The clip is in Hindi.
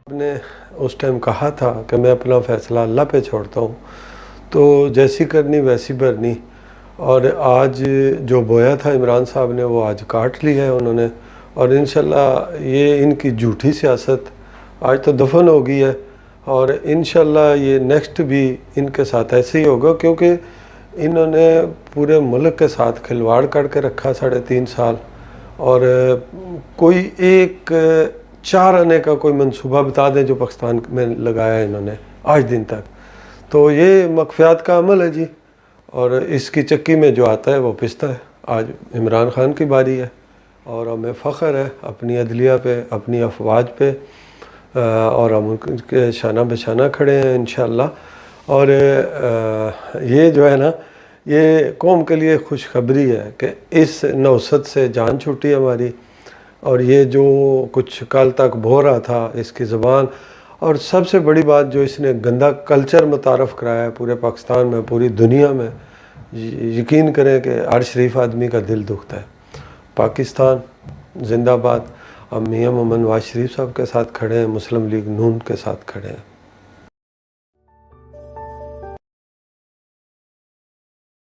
ने उस टाइम कहा था कि मैं अपना फ़ैसला अल्लाह पे छोड़ता हूँ, तो जैसी करनी वैसी भरनी। और आज जो बोया था इमरान साहब ने वो आज काट लिया है उन्होंने। और इंशाल्लाह ये इनकी झूठी सियासत आज तो दफन हो गई है, और इंशाल्लाह ये नेक्स्ट भी इनके साथ ऐसे ही होगा, क्योंकि इन्होंने पूरे मुल्क के साथ खिलवाड़ करके रखा 3.5 साल। और कोई एक 4 आने का कोई मंसूबा बता दें जो पाकिस्तान में लगाया है इन्होंने आज दिन तक, तो ये मखफियात का अमल है जी। और इसकी चक्की में जो आता है वो पिसता है। आज इमरान खान की बारी है और हमें फ़ख्र है अपनी अदलिया पे, अपनी अफवाज पे, और हम उनके शाना बेशाना खड़े हैं इंशाअल्लाह। और ये जो है ना, ये कौम के लिए खुशखबरी है कि इस नौसत से जान छूटी हमारी। और ये जो कुछ कल तक बो रहा था इसकी ज़बान, और सबसे बड़ी बात जो इसने गंदा कल्चर मुतारफ़ कराया है पूरे पाकिस्तान में, पूरी दुनिया में, यकीन करें कि हर शरीफ आदमी का दिल दुखता है। पाकिस्तान जिंदाबाद। हम मियां मोहम्मद नवाज शरीफ साहब के साथ खड़े हैं, मुस्लिम लीग नून के साथ खड़े हैं।